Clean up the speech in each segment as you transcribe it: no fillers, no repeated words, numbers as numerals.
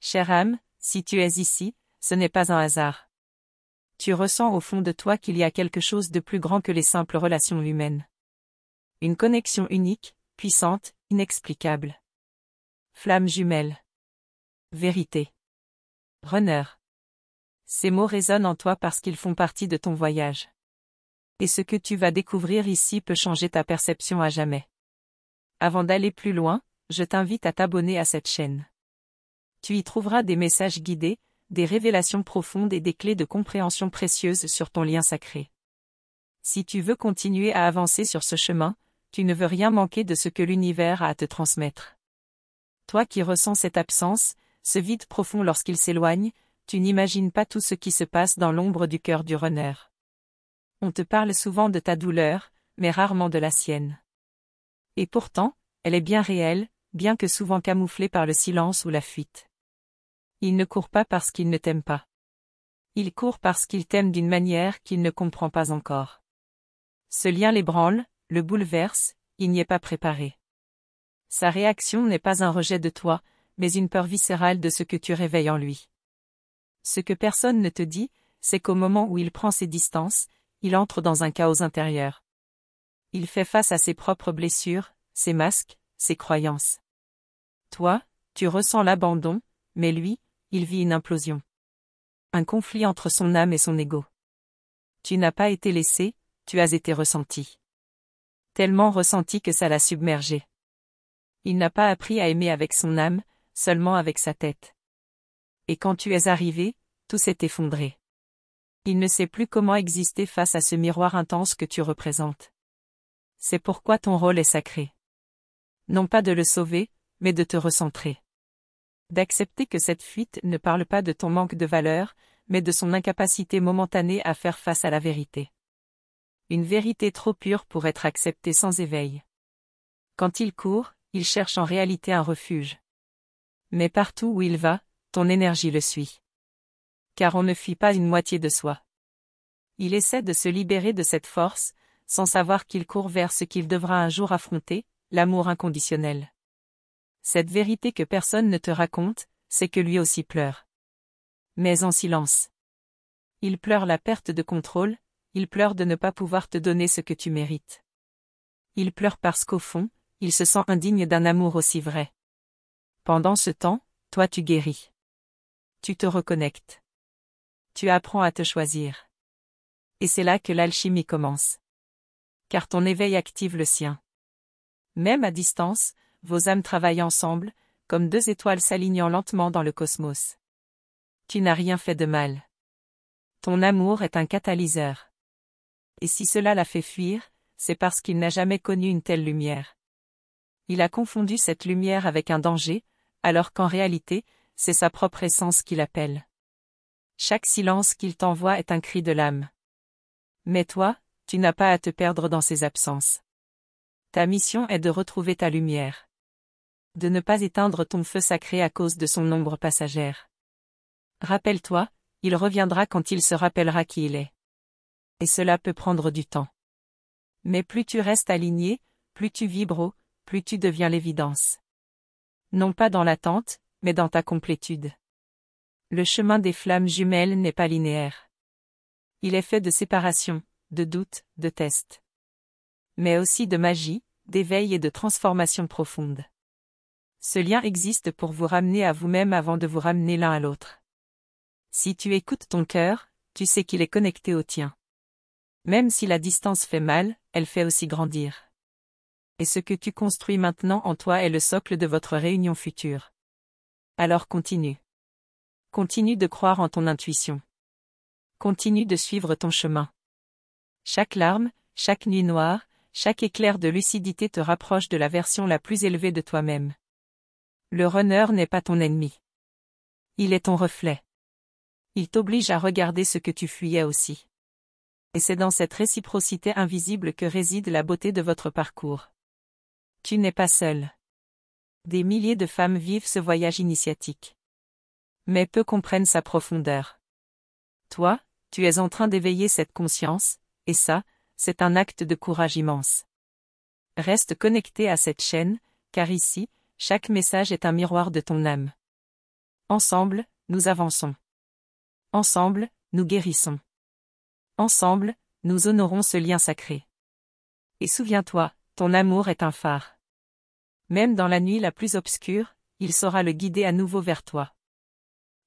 Chère âme, si tu es ici, ce n'est pas un hasard. Tu ressens au fond de toi qu'il y a quelque chose de plus grand que les simples relations humaines. Une connexion unique, puissante, inexplicable. Flamme jumelle. Vérité. Runner. Ces mots résonnent en toi parce qu'ils font partie de ton voyage. Et ce que tu vas découvrir ici peut changer ta perception à jamais. Avant d'aller plus loin, je t'invite à t'abonner à cette chaîne. Tu y trouveras des messages guidés, des révélations profondes et des clés de compréhension précieuses sur ton lien sacré. Si tu veux continuer à avancer sur ce chemin, tu ne veux rien manquer de ce que l'univers a à te transmettre. Toi qui ressens cette absence, ce vide profond lorsqu'il s'éloigne, tu n'imagines pas tout ce qui se passe dans l'ombre du cœur du runner. On te parle souvent de ta douleur, mais rarement de la sienne. Et pourtant, elle est bien réelle, bien que souvent camouflée par le silence ou la fuite. Il ne court pas parce qu'il ne t'aime pas. Il court parce qu'il t'aime d'une manière qu'il ne comprend pas encore. Ce lien l'ébranle, le bouleverse, il n'y est pas préparé. Sa réaction n'est pas un rejet de toi, mais une peur viscérale de ce que tu réveilles en lui. Ce que personne ne te dit, c'est qu'au moment où il prend ses distances, il entre dans un chaos intérieur. Il fait face à ses propres blessures, ses masques, ses croyances. Toi, tu ressens l'abandon, mais lui, il vit une implosion. Un conflit entre son âme et son ego. Tu n'as pas été laissé, tu as été ressenti. Tellement ressenti que ça l'a submergé. Il n'a pas appris à aimer avec son âme, seulement avec sa tête. Et quand tu es arrivé, tout s'est effondré. Il ne sait plus comment exister face à ce miroir intense que tu représentes. C'est pourquoi ton rôle est sacré. Non pas de le sauver, mais de te recentrer. D'accepter que cette fuite ne parle pas de ton manque de valeur, mais de son incapacité momentanée à faire face à la vérité. Une vérité trop pure pour être acceptée sans éveil. Quand il court, il cherche en réalité un refuge. Mais partout où il va, ton énergie le suit. Car on ne fuit pas une moitié de soi. Il essaie de se libérer de cette force, sans savoir qu'il court vers ce qu'il devra un jour affronter, l'amour inconditionnel. Cette vérité que personne ne te raconte, c'est que lui aussi pleure. Mais en silence. Il pleure la perte de contrôle, il pleure de ne pas pouvoir te donner ce que tu mérites. Il pleure parce qu'au fond, il se sent indigne d'un amour aussi vrai. Pendant ce temps, toi tu guéris. Tu te reconnectes. Tu apprends à te choisir. Et c'est là que l'alchimie commence. Car ton éveil active le sien. Même à distance, vos âmes travaillent ensemble, comme deux étoiles s'alignant lentement dans le cosmos. Tu n'as rien fait de mal. Ton amour est un catalyseur. Et si cela l'a fait fuir, c'est parce qu'il n'a jamais connu une telle lumière. Il a confondu cette lumière avec un danger, alors qu'en réalité, c'est sa propre essence qui l'appelle. Chaque silence qu'il t'envoie est un cri de l'âme. Mais toi, tu n'as pas à te perdre dans ses absences. Ta mission est de retrouver ta lumière. De ne pas éteindre ton feu sacré à cause de son ombre passagère. Rappelle-toi, il reviendra quand il se rappellera qui il est. Et cela peut prendre du temps. Mais plus tu restes aligné, plus tu vibres, plus tu deviens l'évidence. Non pas dans l'attente, mais dans ta complétude. Le chemin des flammes jumelles n'est pas linéaire. Il est fait de séparation, de doute, de tests. Mais aussi de magie, d'éveil et de transformation profonde. Ce lien existe pour vous ramener à vous-même avant de vous ramener l'un à l'autre. Si tu écoutes ton cœur, tu sais qu'il est connecté au tien. Même si la distance fait mal, elle fait aussi grandir. Et ce que tu construis maintenant en toi est le socle de votre réunion future. Alors continue. Continue de croire en ton intuition. Continue de suivre ton chemin. Chaque larme, chaque nuit noire, chaque éclair de lucidité te rapproche de la version la plus élevée de toi-même. Le runner n'est pas ton ennemi. Il est ton reflet. Il t'oblige à regarder ce que tu fuyais aussi. Et c'est dans cette réciprocité invisible que réside la beauté de votre parcours. Tu n'es pas seul. Des milliers de femmes vivent ce voyage initiatique. Mais peu comprennent sa profondeur. Toi, tu es en train d'éveiller cette conscience, et ça, c'est un acte de courage immense. Reste connecté à cette chaîne, car ici, chaque message est un miroir de ton âme. Ensemble, nous avançons. Ensemble, nous guérissons. Ensemble, nous honorons ce lien sacré. Et souviens-toi, ton amour est un phare. Même dans la nuit la plus obscure, il saura le guider à nouveau vers toi.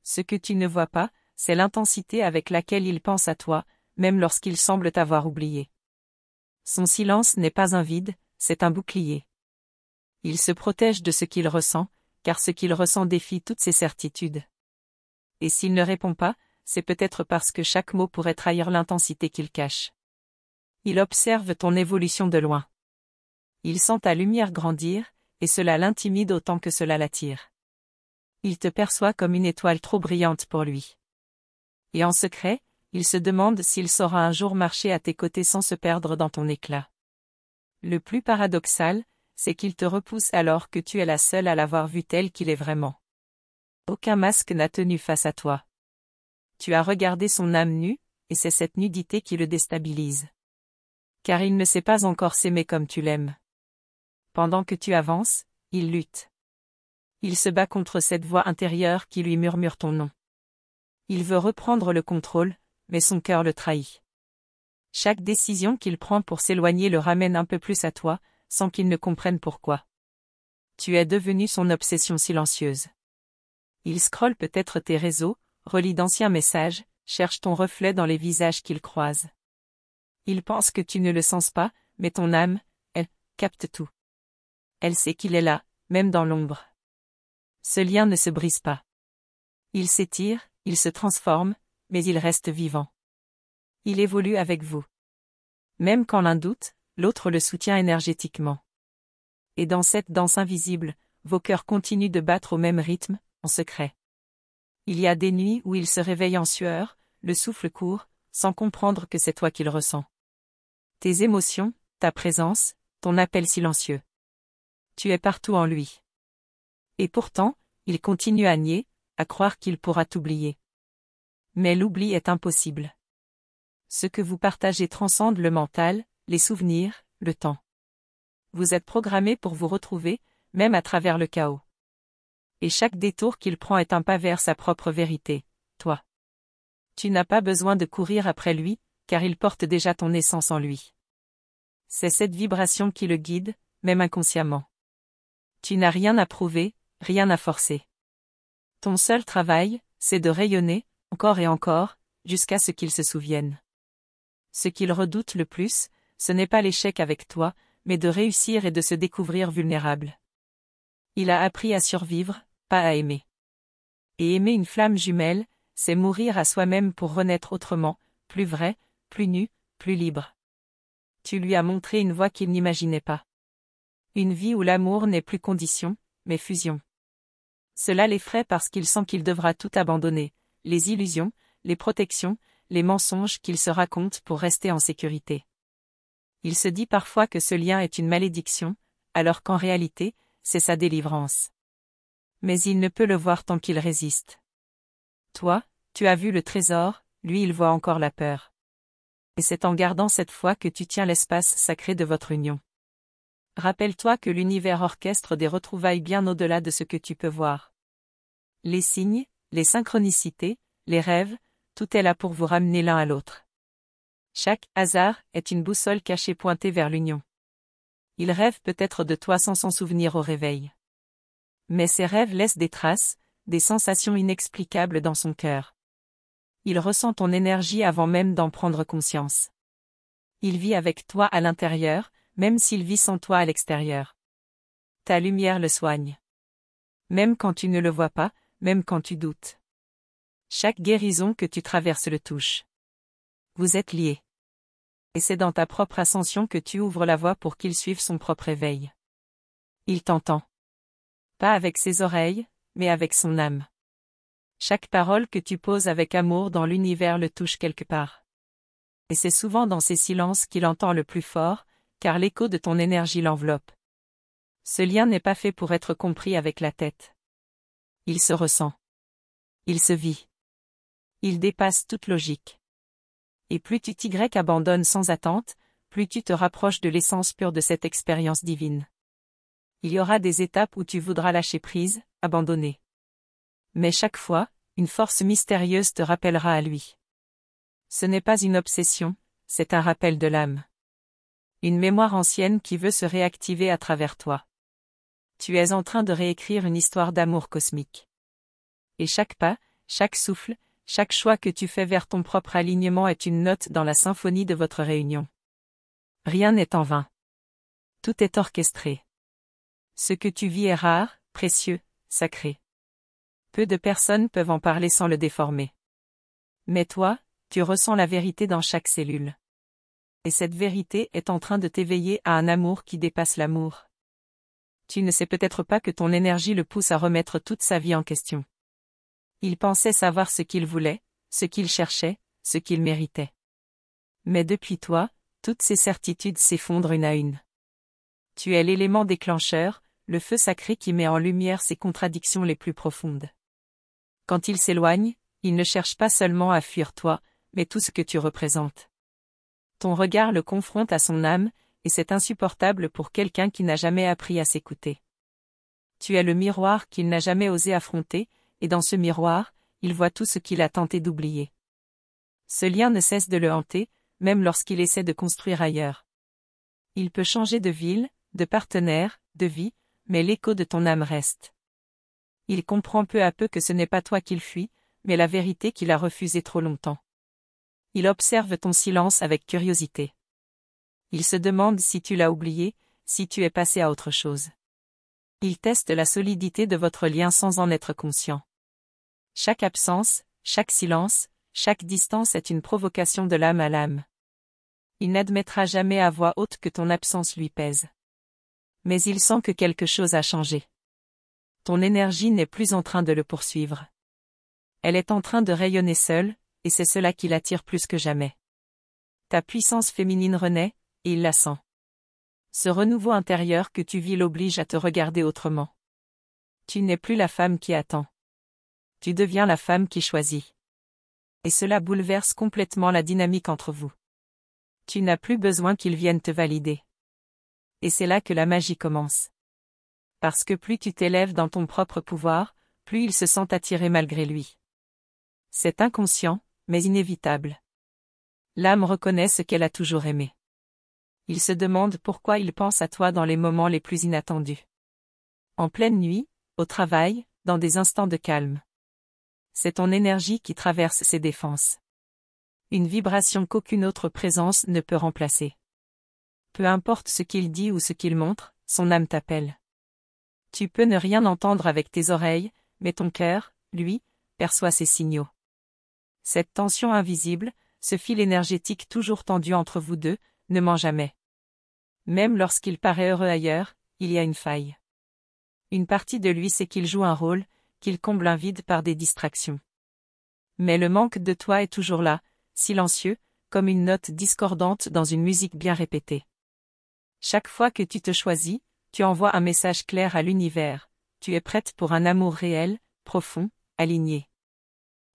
Ce que tu ne vois pas, c'est l'intensité avec laquelle il pense à toi, même lorsqu'il semble t'avoir oublié. Son silence n'est pas un vide, c'est un bouclier. Il se protège de ce qu'il ressent, car ce qu'il ressent défie toutes ses certitudes. Et s'il ne répond pas, c'est peut-être parce que chaque mot pourrait trahir l'intensité qu'il cache. Il observe ton évolution de loin. Il sent ta lumière grandir, et cela l'intimide autant que cela l'attire. Il te perçoit comme une étoile trop brillante pour lui. Et en secret, il se demande s'il saura un jour marcher à tes côtés sans se perdre dans ton éclat. Le plus paradoxal, c'est qu'il te repousse alors que tu es la seule à l'avoir vu tel qu'il est vraiment. Aucun masque n'a tenu face à toi. Tu as regardé son âme nue, et c'est cette nudité qui le déstabilise. Car il ne sait pas encore s'aimer comme tu l'aimes. Pendant que tu avances, il lutte. Il se bat contre cette voix intérieure qui lui murmure ton nom. Il veut reprendre le contrôle, mais son cœur le trahit. Chaque décision qu'il prend pour s'éloigner le ramène un peu plus à toi, sans qu'il ne comprenne pourquoi. Tu es devenu son obsession silencieuse. Il scrolle peut-être tes réseaux, relit d'anciens messages, cherche ton reflet dans les visages qu'il croise. Il pense que tu ne le sens pas, mais ton âme, elle, capte tout. Elle sait qu'il est là, même dans l'ombre. Ce lien ne se brise pas. Il s'étire, il se transforme, mais il reste vivant. Il évolue avec vous. Même quand l'un doute, l'autre le soutient énergétiquement. Et dans cette danse invisible, vos cœurs continuent de battre au même rythme, en secret. Il y a des nuits où il se réveille en sueur, le souffle court, sans comprendre que c'est toi qu'il ressent. Tes émotions, ta présence, ton appel silencieux. Tu es partout en lui. Et pourtant, il continue à nier, à croire qu'il pourra t'oublier. Mais l'oubli est impossible. Ce que vous partagez transcende le mental, les souvenirs, le temps. Vous êtes programmé pour vous retrouver, même à travers le chaos. Et chaque détour qu'il prend est un pas vers sa propre vérité, toi. Tu n'as pas besoin de courir après lui, car il porte déjà ton essence en lui. C'est cette vibration qui le guide, même inconsciemment. Tu n'as rien à prouver, rien à forcer. Ton seul travail, c'est de rayonner, encore et encore, jusqu'à ce qu'il se souvienne. Ce qu'il redoute le plus, ce n'est pas l'échec avec toi, mais de réussir et de se découvrir vulnérable. Il a appris à survivre, pas à aimer. Et aimer une flamme jumelle, c'est mourir à soi-même pour renaître autrement, plus vrai, plus nu, plus libre. Tu lui as montré une voie qu'il n'imaginait pas. Une vie où l'amour n'est plus condition, mais fusion. Cela l'effraie parce qu'il sent qu'il devra tout abandonner, les illusions, les protections, les mensonges qu'il se raconte pour rester en sécurité. Il se dit parfois que ce lien est une malédiction, alors qu'en réalité, c'est sa délivrance. Mais il ne peut le voir tant qu'il résiste. Toi, tu as vu le trésor, lui il voit encore la peur. Et c'est en gardant cette foi que tu tiens l'espace sacré de votre union. Rappelle-toi que l'univers orchestre des retrouvailles bien au-delà de ce que tu peux voir. Les signes, les synchronicités, les rêves, tout est là pour vous ramener l'un à l'autre. Chaque hasard est une boussole cachée pointée vers l'union. Il rêve peut-être de toi sans s'en souvenir au réveil. Mais ces rêves laissent des traces, des sensations inexplicables dans son cœur. Il ressent ton énergie avant même d'en prendre conscience. Il vit avec toi à l'intérieur, même s'il vit sans toi à l'extérieur. Ta lumière le soigne. Même quand tu ne le vois pas, même quand tu doutes. Chaque guérison que tu traverses le touche. Vous êtes liés. Et c'est dans ta propre ascension que tu ouvres la voie pour qu'il suive son propre éveil. Il t'entend. Pas avec ses oreilles, mais avec son âme. Chaque parole que tu poses avec amour dans l'univers le touche quelque part. Et c'est souvent dans ces silences qu'il entend le plus fort, car l'écho de ton énergie l'enveloppe. Ce lien n'est pas fait pour être compris avec la tête. Il se ressent. Il se vit. Il dépasse toute logique. Et plus tu t'y abandonnes sans attente, plus tu te rapproches de l'essence pure de cette expérience divine. Il y aura des étapes où tu voudras lâcher prise, abandonner. Mais chaque fois, une force mystérieuse te rappellera à lui. Ce n'est pas une obsession, c'est un rappel de l'âme. Une mémoire ancienne qui veut se réactiver à travers toi. Tu es en train de réécrire une histoire d'amour cosmique. Et chaque pas, chaque souffle, chaque choix que tu fais vers ton propre alignement est une note dans la symphonie de votre réunion. Rien n'est en vain. Tout est orchestré. Ce que tu vis est rare, précieux, sacré. Peu de personnes peuvent en parler sans le déformer. Mais toi, tu ressens la vérité dans chaque cellule. Et cette vérité est en train de t'éveiller à un amour qui dépasse l'amour. Tu ne sais peut-être pas que ton énergie le pousse à remettre toute sa vie en question. Il pensait savoir ce qu'il voulait, ce qu'il cherchait, ce qu'il méritait. Mais depuis toi, toutes ces certitudes s'effondrent une à une. Tu es l'élément déclencheur, le feu sacré qui met en lumière ses contradictions les plus profondes. Quand il s'éloigne, il ne cherche pas seulement à fuir toi, mais tout ce que tu représentes. Ton regard le confronte à son âme, et c'est insupportable pour quelqu'un qui n'a jamais appris à s'écouter. Tu es le miroir qu'il n'a jamais osé affronter, et dans ce miroir, il voit tout ce qu'il a tenté d'oublier. Ce lien ne cesse de le hanter, même lorsqu'il essaie de construire ailleurs. Il peut changer de ville, de partenaire, de vie, mais l'écho de ton âme reste. Il comprend peu à peu que ce n'est pas toi qu'il fuit, mais la vérité qu'il a refusée trop longtemps. Il observe ton silence avec curiosité. Il se demande si tu l'as oublié, si tu es passé à autre chose. Il teste la solidité de votre lien sans en être conscient. Chaque absence, chaque silence, chaque distance est une provocation de l'âme à l'âme. Il n'admettra jamais à voix haute que ton absence lui pèse. Mais il sent que quelque chose a changé. Ton énergie n'est plus en train de le poursuivre. Elle est en train de rayonner seule, et c'est cela qui l'attire plus que jamais. Ta puissance féminine renaît, et il la sent. Ce renouveau intérieur que tu vis l'oblige à te regarder autrement. Tu n'es plus la femme qui attend. Tu deviens la femme qui choisit. Et cela bouleverse complètement la dynamique entre vous. Tu n'as plus besoin qu'il vienne te valider. Et c'est là que la magie commence. Parce que plus tu t'élèves dans ton propre pouvoir, plus il se sent attiré malgré lui. C'est inconscient, mais inévitable. L'âme reconnaît ce qu'elle a toujours aimé. Il se demande pourquoi il pense à toi dans les moments les plus inattendus. En pleine nuit, au travail, dans des instants de calme. C'est ton énergie qui traverse ses défenses. Une vibration qu'aucune autre présence ne peut remplacer. Peu importe ce qu'il dit ou ce qu'il montre, son âme t'appelle. Tu peux ne rien entendre avec tes oreilles, mais ton cœur, lui, perçoit ces signaux. Cette tension invisible, ce fil énergétique toujours tendu entre vous deux, ne ment jamais. Même lorsqu'il paraît heureux ailleurs, il y a une faille. Une partie de lui sait qu'il joue un rôle, qu'il comble un vide par des distractions. Mais le manque de toi est toujours là, silencieux, comme une note discordante dans une musique bien répétée. Chaque fois que tu te choisis, tu envoies un message clair à l'univers, tu es prête pour un amour réel, profond, aligné.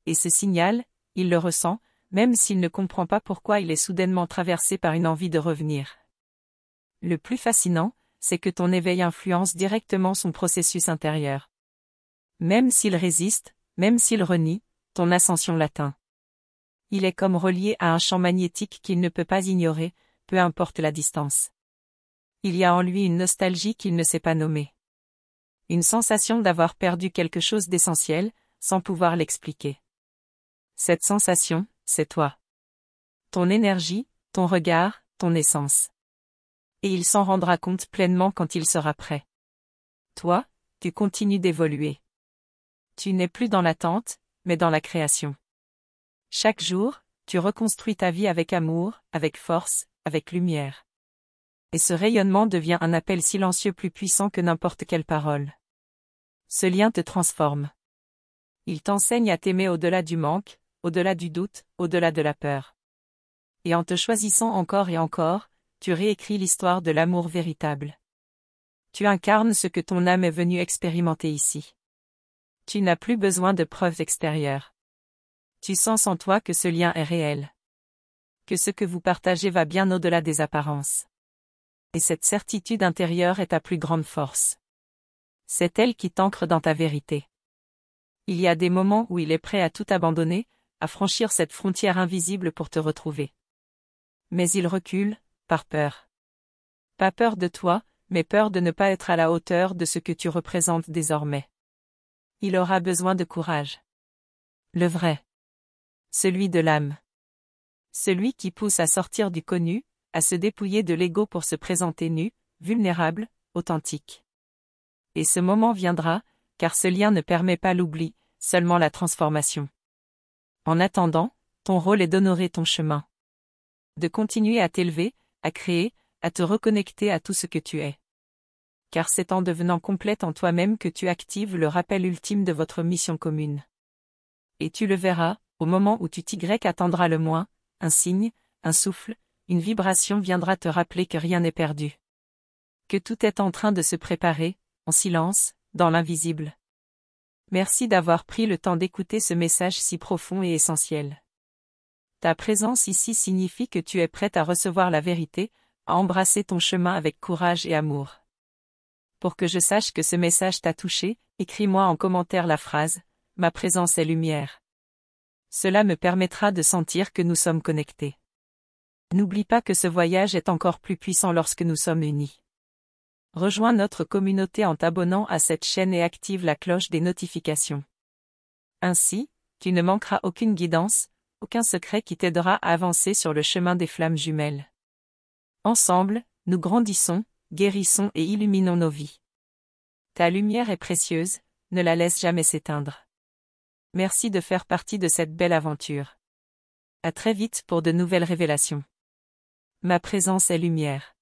Et ce signal, il le ressent, même s'il ne comprend pas pourquoi il est soudainement traversé par une envie de revenir. Le plus fascinant, c'est que ton éveil influence directement son processus intérieur. Même s'il résiste, même s'il renie, ton ascension l'atteint. Il est comme relié à un champ magnétique qu'il ne peut pas ignorer, peu importe la distance. Il y a en lui une nostalgie qu'il ne sait pas nommer. Une sensation d'avoir perdu quelque chose d'essentiel, sans pouvoir l'expliquer. Cette sensation, c'est toi. Ton énergie, ton regard, ton essence. Et il s'en rendra compte pleinement quand il sera prêt. Toi, tu continues d'évoluer. Tu n'es plus dans l'attente, mais dans la création. Chaque jour, tu reconstruis ta vie avec amour, avec force, avec lumière. Et ce rayonnement devient un appel silencieux plus puissant que n'importe quelle parole. Ce lien te transforme. Il t'enseigne à t'aimer au-delà du manque, au-delà du doute, au-delà de la peur. Et en te choisissant encore et encore, tu réécris l'histoire de l'amour véritable. Tu incarnes ce que ton âme est venue expérimenter ici. Tu n'as plus besoin de preuves extérieures. Tu sens en toi que ce lien est réel. Que ce que vous partagez va bien au-delà des apparences. Et cette certitude intérieure est ta plus grande force. C'est elle qui t'ancre dans ta vérité. Il y a des moments où il est prêt à tout abandonner, à franchir cette frontière invisible pour te retrouver. Mais il recule, par peur. Pas peur de toi, mais peur de ne pas être à la hauteur de ce que tu représentes désormais. Il aura besoin de courage. Le vrai. Celui de l'âme. Celui qui pousse à sortir du connu, à se dépouiller de l'ego pour se présenter nu, vulnérable, authentique. Et ce moment viendra, car ce lien ne permet pas l'oubli, seulement la transformation. En attendant, ton rôle est d'honorer ton chemin. De continuer à t'élever, à créer, à te reconnecter à tout ce que tu es. Car c'est en devenant complète en toi-même que tu actives le rappel ultime de votre mission commune. Et tu le verras, au moment où tu attendras le moins, un signe, un souffle, une vibration viendra te rappeler que rien n'est perdu. Que tout est en train de se préparer, en silence, dans l'invisible. Merci d'avoir pris le temps d'écouter ce message si profond et essentiel. Ta présence ici signifie que tu es prête à recevoir la vérité, à embrasser ton chemin avec courage et amour. Pour que je sache que ce message t'a touché, écris-moi en commentaire la phrase « Ma présence est lumière ». Cela me permettra de sentir que nous sommes connectés. N'oublie pas que ce voyage est encore plus puissant lorsque nous sommes unis. Rejoins notre communauté en t'abonnant à cette chaîne et active la cloche des notifications. Ainsi, tu ne manqueras aucune guidance, aucun secret qui t'aidera à avancer sur le chemin des flammes jumelles. Ensemble, nous grandissons, guérissons et illuminons nos vies. Ta lumière est précieuse, ne la laisse jamais s'éteindre. Merci de faire partie de cette belle aventure. À très vite pour de nouvelles révélations. Ma présence est lumière.